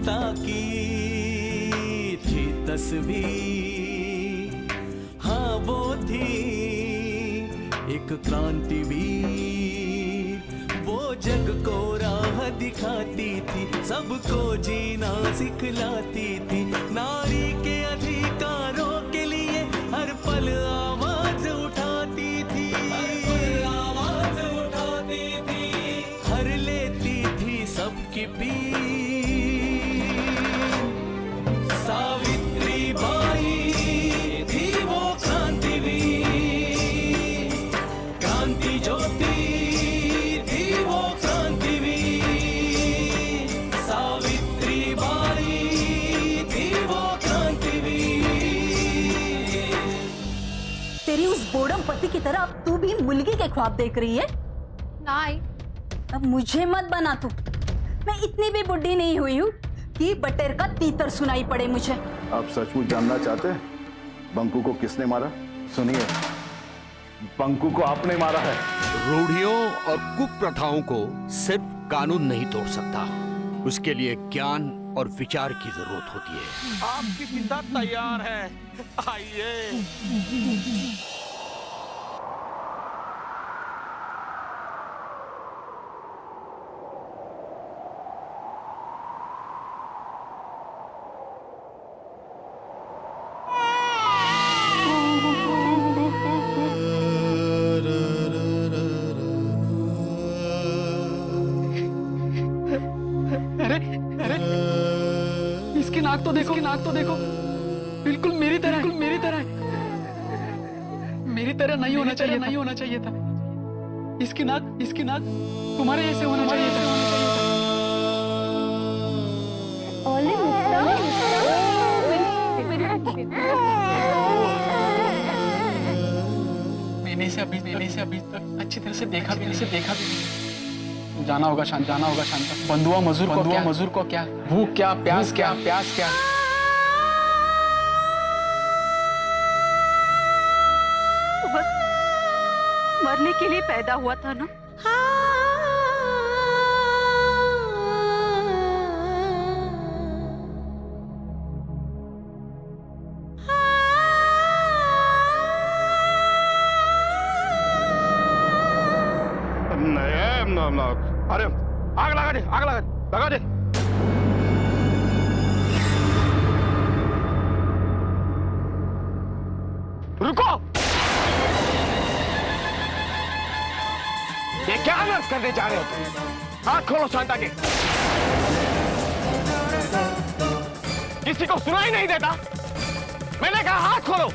माता की थी तस्वीर, हाँ वो थी एक क्रांतिवीर। वो जग को राह दिखाती थी, सबको जीना सिखलाती थी। नारी के अधिकारों के लिए हर पल आवाज उठाती थी, आवाज उठाती थी। हर लेती थी सबकी पीर। सावित्री बाई थी वो क्रांतिवीर, क्रांति ज्योति थी वो क्रांतिवीर। सावित्री बाई थी वो क्रांतिवीर। तेरी उस बोडम पति की तरह अब तू भी मुलगी के ख्वाब देख रही है? नहीं। अब मुझे मत बना तू। मैं इतनी भी बुढ़ी नहीं हुई हूँ कि बटेर का तीतर सुनाई पड़े मुझे। आप सचमुच जानना चाहते हैं बंकू को किसने मारा? सुनिए, बंकू को आपने मारा है। रूढ़ियों और कुप्रथाओं को सिर्फ कानून नहीं तोड़ सकता, उसके लिए ज्ञान और विचार की जरूरत होती है। आपकी पिता तैयार है, आइए। इसकी नाक तो देखो, नाक तो देखो, बिल्कुल मेरी तरह है, मेरी तरह नहीं होना चाहिए, नहीं होना चाहिए था। इसकी नाक तुम्हारे जैसे होना चाहिए था। मैंने इसे अभी तक अच्छी तरह से देखा भी नहीं। जाना होगा शांत, बंधुआ मजूर को क्या भूख, क्या प्यास, क्या बस मरने के लिए पैदा हुआ था ना? अरे आग लगा दे। रुको, ये क्या अनर्थ करने जा रहे हो तुम? हाथ खोलो शांता के। किसी को सुनाई नहीं देता? मैंने कहा हाथ खोलो।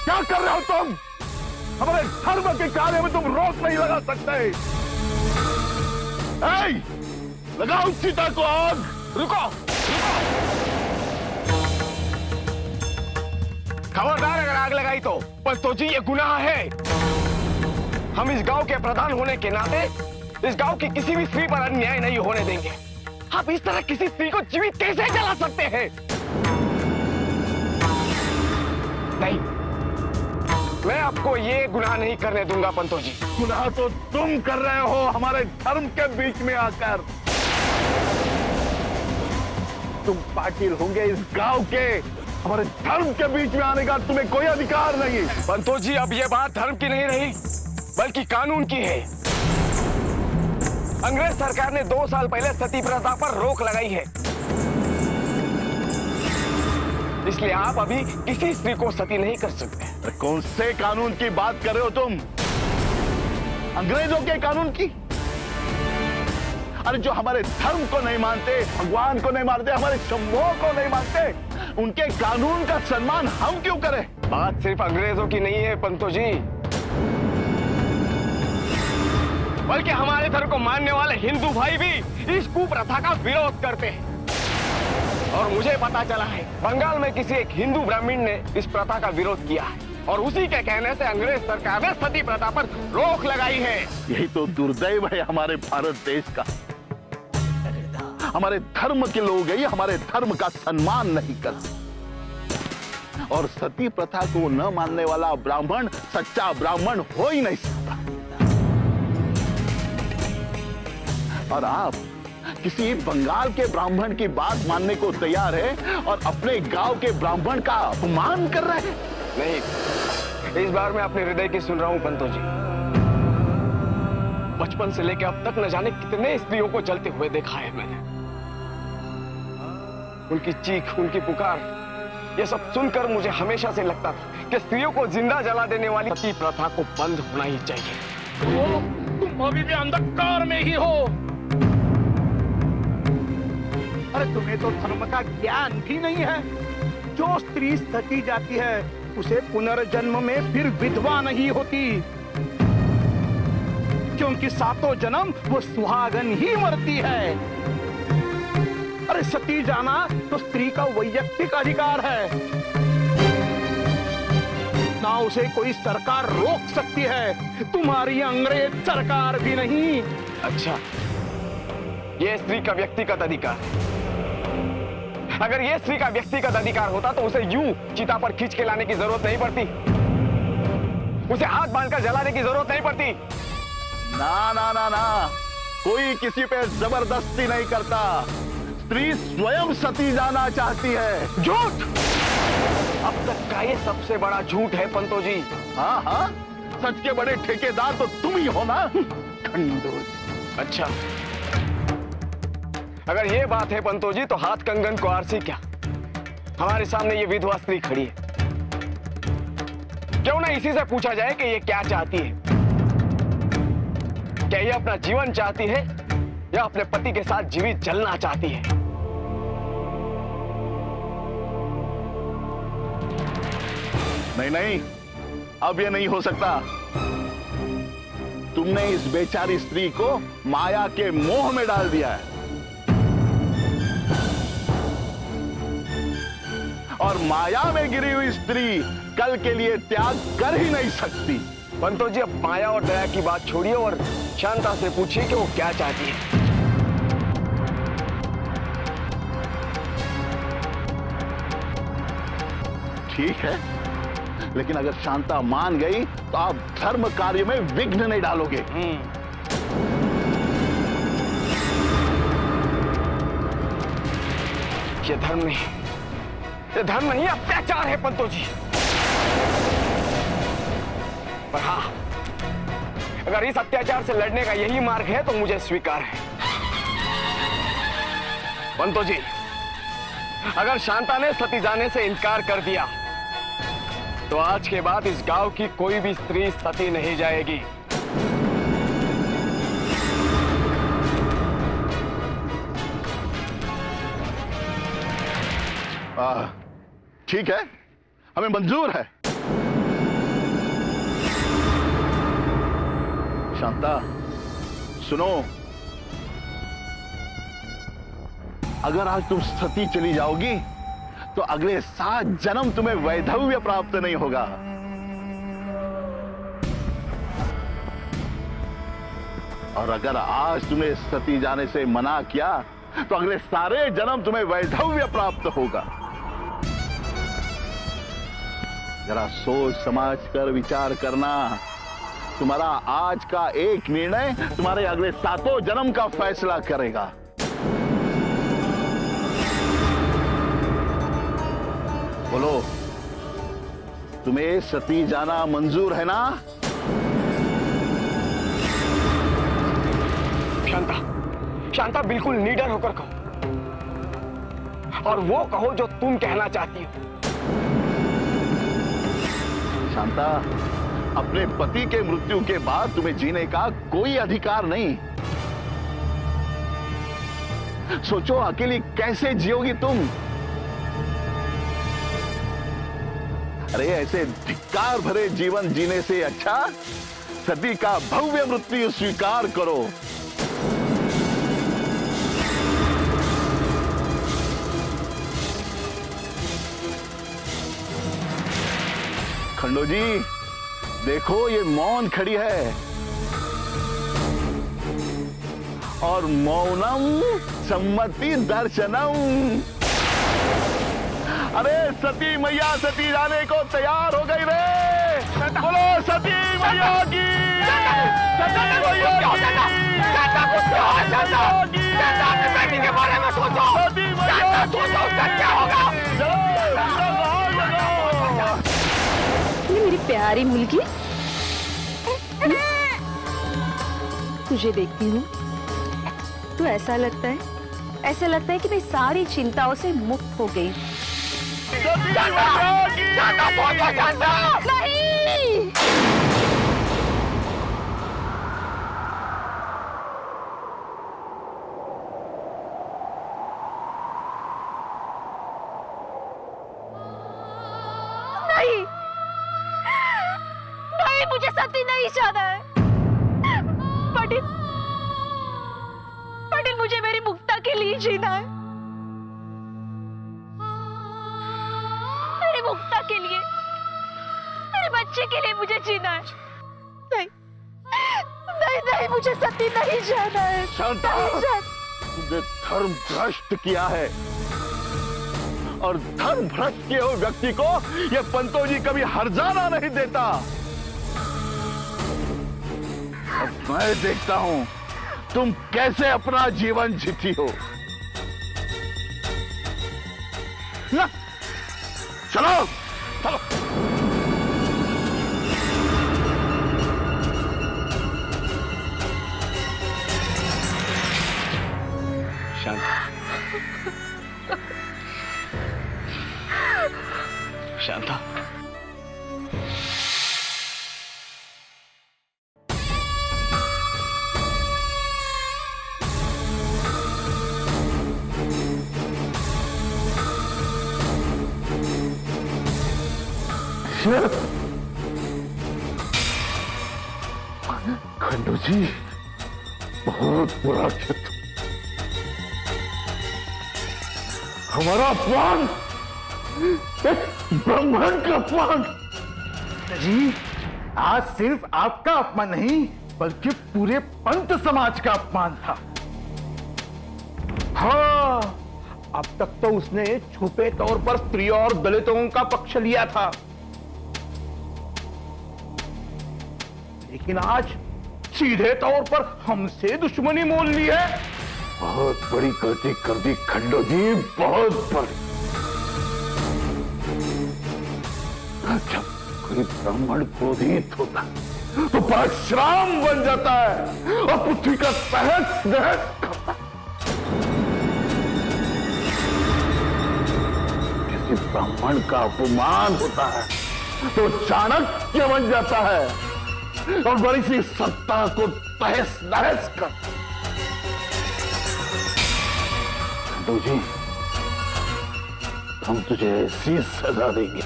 क्या कर रहे हो तुम? हमारे धर्म के कार्य में तुम रोक नहीं लगा सकते। लगाओ सीता को आग। रुको। खबरदार, अगर आग लगाई तो जी ये गुनाह है। हम इस गांव के प्रधान होने के नाते इस गांव की किसी भी स्त्री पर अन्याय नहीं होने देंगे। आप इस तरह किसी स्त्री को जीवित कैसे जला सकते हैं? नहीं, मैं आपको ये गुनाह नहीं करने दूंगा पंतो जी। गुनाह तो तुम कर रहे हो हमारे धर्म के बीच में आकर। तुम पाटिल होंगे इस गांव के, हमारे धर्म के बीच में आने का तुम्हें कोई अधिकार नहीं। पंतो जी, अब ये बात धर्म की नहीं रही बल्कि कानून की है। अंग्रेज सरकार ने 2 साल पहले सती प्रथा पर रोक लगाई है, इसलिए आप अभी किसी स्त्री को सती नहीं कर सकते। कौन से कानून की बात कर रहे हो तुम? अंग्रेजों के कानून की? अरे जो हमारे धर्म को नहीं मानते, भगवान को नहीं मानते, हमारे शंभो को नहीं मानते, उनके कानून का सम्मान हम क्यों करें? बात सिर्फ अंग्रेजों की नहीं है पंतो जी, बल्कि हमारे धर्म को मानने वाले हिंदू भाई भी इस कुप्रथा का विरोध करते हैं। और मुझे पता चला है बंगाल में किसी एक हिंदू ब्राह्मण ने इस प्रथा का विरोध किया है और उसी के कहने से अंग्रेज सरकार ने सती प्रथा पर रोक लगाई है। यही तो दुर्दैव है हमारे भारत देश का। हमारे धर्म के लोग ही हमारे धर्म का सम्मान नहीं करते। और सती प्रथा को न मानने वाला ब्राह्मण सच्चा ब्राह्मण हो ही नहीं सकता। और आप किसी बंगाल के ब्राह्मण की बात मानने को तैयार है और अपने गांव के ब्राह्मण का अपमान कर रहे हैं। नहीं, इस बार मैं अपने हृदय की सुन रहा हूं पंतो जी। बचपन से लेकर अब तक न जाने कितने स्त्रियों को जलते हुए देखा है मैंने। उनकी चीख, उनकी पुकार, ये सब सुनकर मुझे हमेशा से लगता था कि स्त्रियों को जिंदा जला देने वाली सती प्रथा को बंद होना ही चाहिए। तुम अभी भी अंधकार में ही हो। अरे तुम्हें तो धर्म का ज्ञान भी नहीं है। जो स्त्री सती जाती है उसे पुनर्जन्म में फिर विधवा नहीं होती, क्योंकि सातों जन्म वो सुहागन ही मरती है। अरे सती जाना तो स्त्री का वैयक्तिक अधिकार है, ना उसे कोई सरकार रोक सकती है, तुम्हारी अंग्रेज सरकार भी नहीं। अच्छा, ये स्त्री का व्यक्तिगत अधिकार है। अगर ये स्त्री का व्यक्तिगत अधिकार होता तो उसे यूं चिता पर खींच के लाने की जरूरत नहीं पड़ती, उसे हाथ बांधकर जलाने की जरूरत नहीं पड़ती। ना ना ना ना, कोई किसी पे जबरदस्ती नहीं करता। स्त्री स्वयं सती जाना चाहती है। झूठ! अब तक का ये सबसे बड़ा झूठ है पंतो जी। हाँ हाँ, सच के बड़े ठेकेदार तो तुम ही हो ना। खंडोज। अच्छा, अगर ये बात है पंतो जी तो हाथ कंगन को आरसी क्या, हमारे सामने ये विधवा स्त्री खड़ी है। क्यों ना इसी से पूछा जाए कि ये क्या चाहती है। क्या ये अपना जीवन चाहती है या अपने पति के साथ जीवित जलना चाहती है? नहीं नहीं, अब ये नहीं हो सकता। तुमने इस बेचारी स्त्री को माया के मोह में डाल दिया है, और माया में गिरी हुई स्त्री कल के लिए त्याग कर ही नहीं सकती। पंतो जी, अब माया और दया की बात छोड़िए और शांता से पूछिए कि वो क्या चाहती है। ठीक है, लेकिन अगर शांता मान गई तो आप धर्म कार्य में विघ्न नहीं डालोगे। ये धर्म नहीं, ये धर्म नहीं, अत्याचार है पंतो जी। पर हाँ, अगर इस अत्याचार से लड़ने का यही मार्ग है तो मुझे स्वीकार है। पंतो जी, अगर शांता ने सती जाने से इनकार कर दिया तो आज के बाद इस गांव की कोई भी स्त्री सती नहीं जाएगी। ठीक है, हमें मंजूर है। शांता सुनो, अगर आज तुम सती चली जाओगी तो अगले 7 जन्म तुम्हें वैधव्य प्राप्त नहीं होगा। और अगर आज तुम्हें सती जाने से मना किया तो अगले सारे जन्म तुम्हें वैधव्य प्राप्त होगा। जरा सोच समझ कर विचार करना। तुम्हारा आज का एक निर्णय तुम्हारे अगले 7 जन्म का फैसला करेगा। बोलो, तुम्हें सती जाना मंजूर है ना? शांता, शांता बिल्कुल निडर होकर कहो, और वो कहो जो तुम कहना चाहती हो। शांता, अपने पति के मृत्यु के बाद तुम्हें जीने का कोई अधिकार नहीं। सोचो, अकेली कैसे जियोगी तुम? अरे ऐसे धिक्कार भरे जीवन जीने से अच्छा सती का भव्य मृत्यु स्वीकार करो। खंडो जी, देखो ये मौन खड़ी है और मौनम सम्मति दर्शनम। अरे सती मैया सती जाने को तैयार हो गई रे। बोलो सती मैया की। सती मैया की। बेटी के बारे में सोचो। सती मैया सोचो उसका क्या होगा। ये मेरी प्यारी मुल्की, तुझे देखती हूँ तो ऐसा लगता है कि मैं सारी चिंताओं से मुक्त हो गई। नहीं। नहीं, मुझे सती नहीं जाना है। पाटिल, मुझे मेरी मुक्ता के लिए जीना है। मेरी मुक्ता के लिए, मेरे बच्चे के लिए मुझे जीना है। नहीं, मुझे सती नहीं जाना है। शांता, तुमने धर्म भ्रष्ट किया है और धर्म भ्रष्ट किए हुए व्यक्ति को ये पंतोजी कभी हर्जाना नहीं देता। अब मैं देखता हूं तुम कैसे अपना जीवन जीती हो। ना, चलो चलो। शांता, खंडू जी, बहुत बुरा किया। हमारा अपमान, ब्राह्मण का अपमान। जी, आज सिर्फ आपका अपमान नहीं बल्कि पूरे पंत समाज का अपमान था। हाँ, अब तक तो उसने छुपे तौर पर स्त्री और दलितों का पक्ष लिया था, लेकिन आज सीधे तौर पर हमसे दुश्मनी मोल ली है। बहुत बड़ी गलती कर दी खंडू जी, बहुत बड़ी। जब कोई ब्राह्मण क्रोधित होता तो परशुराम बन जाता है और पृथ्वी का तहस नहस करता। किसी ब्राह्मण का अपमान होता है तो चाणक्य बन जाता है और बड़ी सी सत्ता को तहस नहस कर। खंडू जी, हम तुझे ऐसी सजा देंगे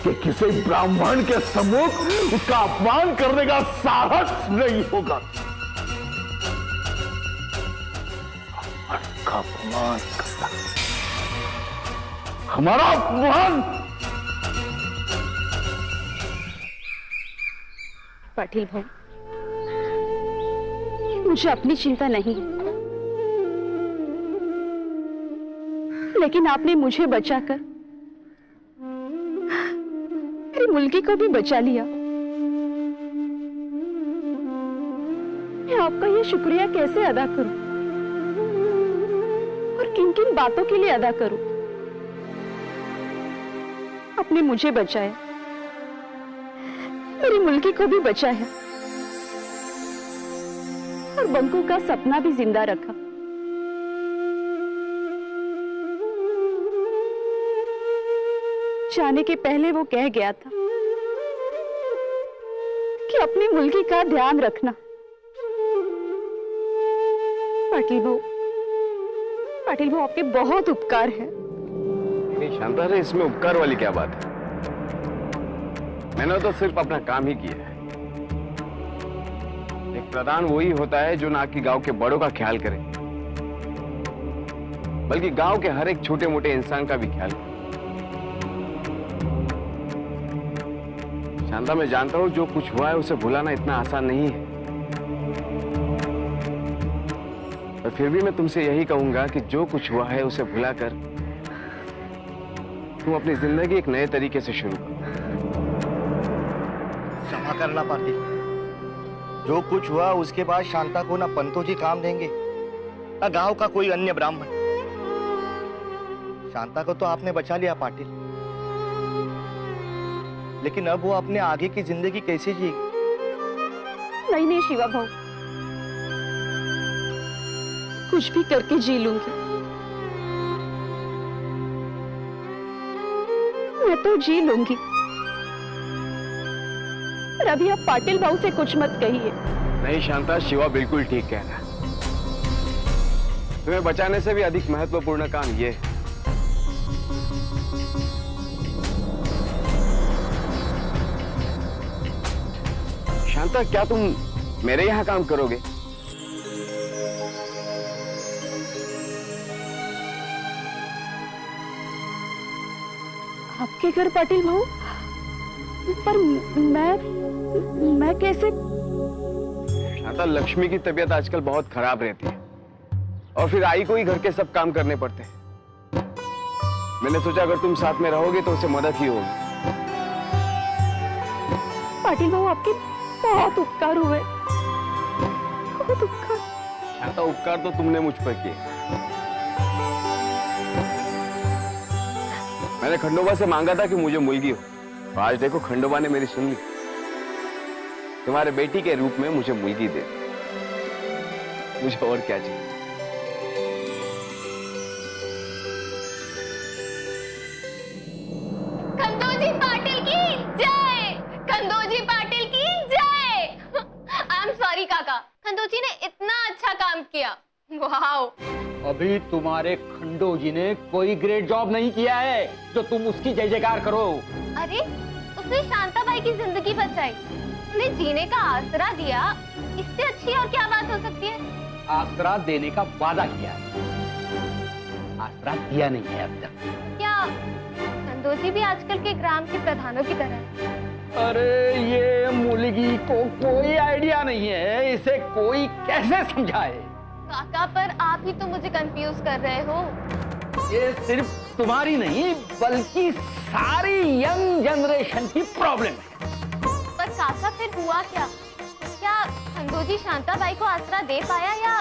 कि किसी ब्राह्मण के सम्मुख उसका अपमान करने का साहस नहीं होगा। का अपमान करता, हमारा अपमान। पाटिल भाई, मुझे अपनी चिंता नहीं, लेकिन आपने मुझे बचाकर मेरी मुल्की को भी बचा लिया। मैं आपका ये शुक्रिया कैसे अदा करूं और किन किन बातों के लिए अदा करूं? आपने मुझे बचाया, मेरी मुल्की को भी बचाया और बंकू का सपना भी जिंदा रखा। जाने के पहले वो कह गया था कि अपनी मुल्की का ध्यान रखना। पाटिल भाऊ, आपके बहुत उपकार है। नहीं शांता, रे इसमें उपकार वाली क्या बात है? मैंने तो सिर्फ अपना काम ही किया है। एक प्रधान वही होता है जो ना कि गांव के बड़ों का ख्याल करे, बल्कि गांव के हर एक छोटे मोटे इंसान का भी ख्याल करे। शांता, मैं जानता हूं जो कुछ हुआ है उसे भुलाना इतना आसान नहीं है, फिर भी मैं तुमसे यही कहूंगा कि जो कुछ हुआ है उसे भुलाकर तुम अपनी जिंदगी एक नए तरीके से शुरू करो। क्षमा करना पाटिल, जो कुछ हुआ उसके बाद शांता को ना पंतो जी काम देंगे ना गांव का कोई अन्य ब्राह्मण। शांता को तो आपने बचा लिया पाटिल, लेकिन अब वो अपने आगे की जिंदगी कैसे जिएगी? नहीं नहीं शिवा भाऊ, कुछ भी करके जी लूंगी। मैं तो जी लूंगी, पर अभी आप पाटिल भाऊ से कुछ मत कहिए। नहीं शांता, शिवा बिल्कुल ठीक कह रहा है। तुम्हें बचाने से भी अधिक महत्वपूर्ण काम ये है। शांता, क्या तुम मेरे यहाँ काम करोगे? आपके घर पाटिल भाऊ? पर मैं कैसे? शांता, लक्ष्मी की तबीयत आजकल बहुत खराब रहती है और फिर आई को ही घर के सब काम करने पड़ते हैं। मैंने सोचा अगर तुम साथ में रहोगे तो उसे मदद ही होगी। पाटिल भाऊ, आपके बहुत उपकार हुए, बहुत उपकार। शांता, उपकार तो तुमने मुझ पर किए। मैंने खंडोबा से मांगा था कि मुझे मुलगी हो, तो आज देखो खंडोबा ने मेरी सुन ली। तुम्हारे बेटी के रूप में मुझे मुलगी दे। मुझे और क्या चाहिए? कंदोजी पाटिल की जय, कंदोजी पाटिल की जय। आई एम सॉरी काका, कंदोजी ने इतना अच्छा काम किया। वाओ। अभी तुम्हारे खंडो जी ने कोई ग्रेट जॉब नहीं किया है जो तुम उसकी जय जयकार करो। अरे उसने शांताबाई की जिंदगी बचाई, उन्हें जीने का आसरा दिया, इससे अच्छी और क्या बात हो सकती है? आसरा देने का वादा किया, आसरा दिया नहीं है अब तक। क्या कंदोजी भी आजकल के ग्राम के प्रधानों की तरह है? अरे ये मुलगी को कोई आइडिया नहीं है, इसे कोई कैसे समझाए? काका, पर आप ही तो मुझे कंफ्यूज कर रहे हो। ये सिर्फ तुम्हारी नहीं बल्कि सारी यंग जनरेशन की प्रॉब्लम है। पर काका, फिर हुआ क्या? क्या कंदोजी शांताबाई को आसरा दे पाया या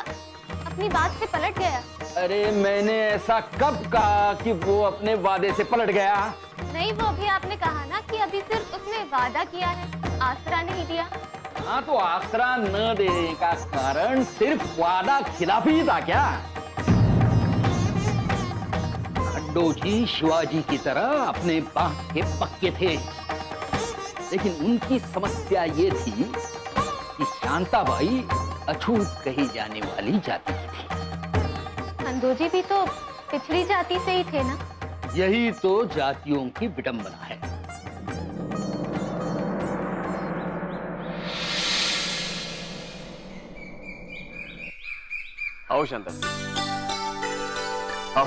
अपनी बात से पलट गया? अरे मैंने ऐसा कब कहा कि वो अपने वादे से पलट गया? नहीं, वो अभी आपने कहा ना कि अभी सिर्फ उसने वादा किया है, आसरा नहीं दिया। हाँ, तो आसरा न देने का कारण सिर्फ वादा खिलाफी था क्या? खंडो जी शिवाजी की तरह अपने बाप के पक्के थे, लेकिन उनकी समस्या ये थी कि शांताबाई अछूत कही जाने वाली जाति की थी। कंदोजी भी तो पिछड़ी जाति से ही थे ना? यही तो जातियों की विडंबना है। आओ शांता, आओ।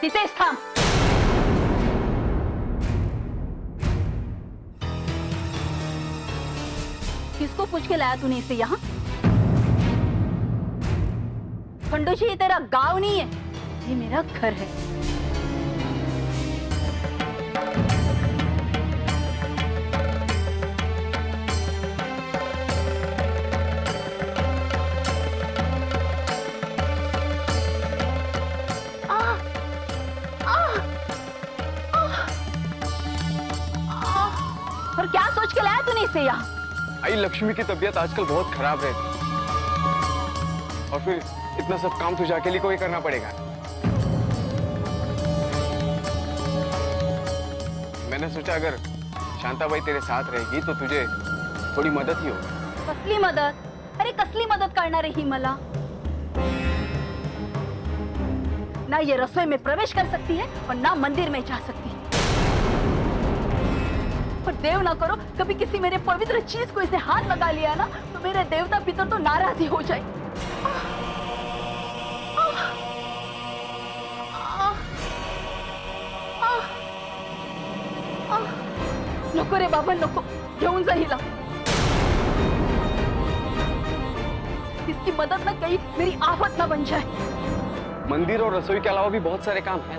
तिथेच थांब। किसको पूछ के लाया तूने इसे यहाँ? खंडो जी, ये तेरा गांव नहीं है, ये मेरा घर है। और क्या सोच के लाया तूने इसे यहाँ? आई, लक्ष्मी की तबीयत आजकल बहुत खराब रहती है और फिर इतना सब काम तुझे अकेले को ही करना पड़ेगा। मैंने सोचा अगर शांताबाई तेरे साथ रहेगी तो तुझे थोड़ी मदद ही होगी। कसली मदत? अरे कसली मदत करणार ही मला? ना ये रसोई में प्रवेश कर सकती है और ना मंदिर में जा सकती है। पर देव ना करो कभी किसी मेरे पवित्र चीज को इसे हाथ लगा लिया ना तो मेरे देवता पितर तो नाराज ही हो जाए। नको रे बाबा, नको, घेऊन जा हिला। आपकी मदद न कहीं मेरी आफत न बन जाए। मंदिर और रसोई के अलावा भी बहुत सारे काम हैं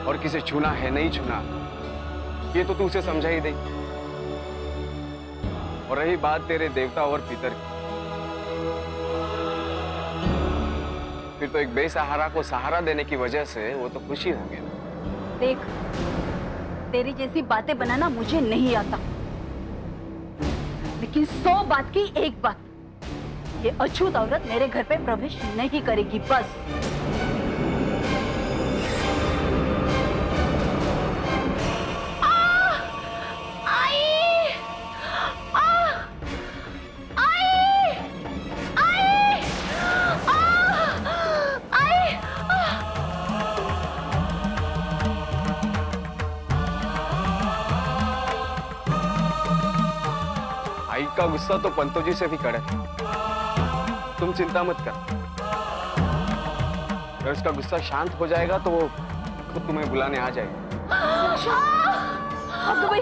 और किसे छूना है नहीं छूना ये तो तू उसे समझा ही दे। और रही बात तेरे देवता और पितर की, फिर तो एक बेसहारा को सहारा देने की वजह से वो तो खुशी हो गया। देख, तेरी जैसी बातें बनाना मुझे नहीं आता, लेकिन 100 बात की एक बात, ये अछूत औरत मेरे घर पे प्रवेश नहीं करेगी बस। आई का गुस्सा तो पंतो जी से भी कड़क है, तुम चिंता मत कर। अगर उसका गुस्सा शांत हो जाएगा तो वो खुद तुम्हें बुलाने आ जाएगा। अब भाई,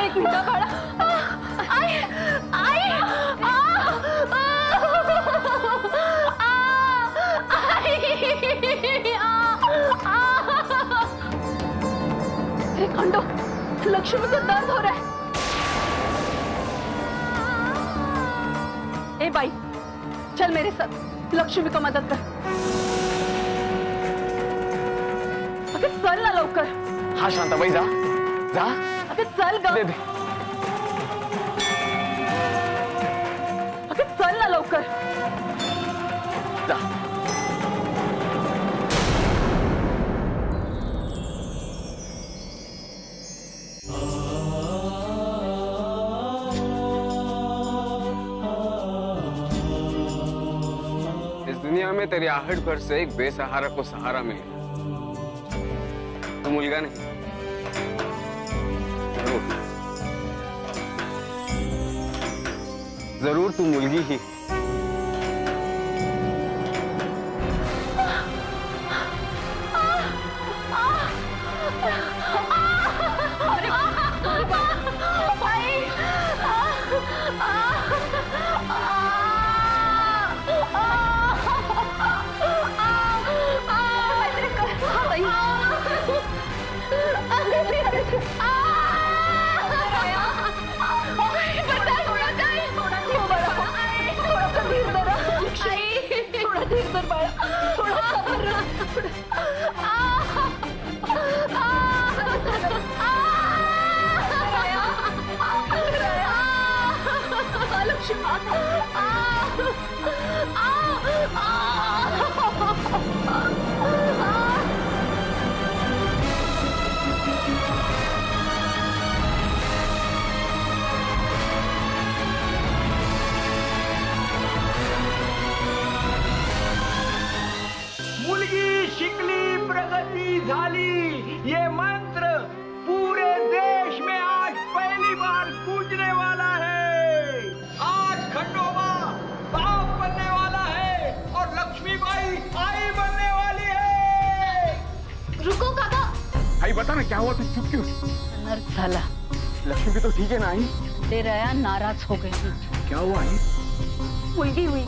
एक मिनट बड़ा, खंडो, लक्ष्मी को दर्द हो रहा है। ए भाई, चल मेरे साथ, लक्ष्मी को मदद कर। अगर चल ना लवकर। हाँ शांताबाई, जा जा। अगर चल ग। दे दे। अगर चल ना लवकर। जा। दुनिया में तेरी आहट भर से एक बेसहारा को सहारा मिले, तो मुलगा नहीं, जरूर तू मुलगी ही। मुलगी शिकली प्रगती झाली, ये मंत्र पूरे देश में आज पहली बार गूंजने वाला है। आज खंडोबा बाप बनने वाला है और लक्ष्मीबाई आई बनने वाली है। रुको काका। आई बता ना क्या हुआ, तू चुप क्यों? अनर्थ झाला। लक्ष्मी भी तो ठीक है ना आई? ते रया नाराज हो गई। क्या हुआ आई? मुलगी हुई।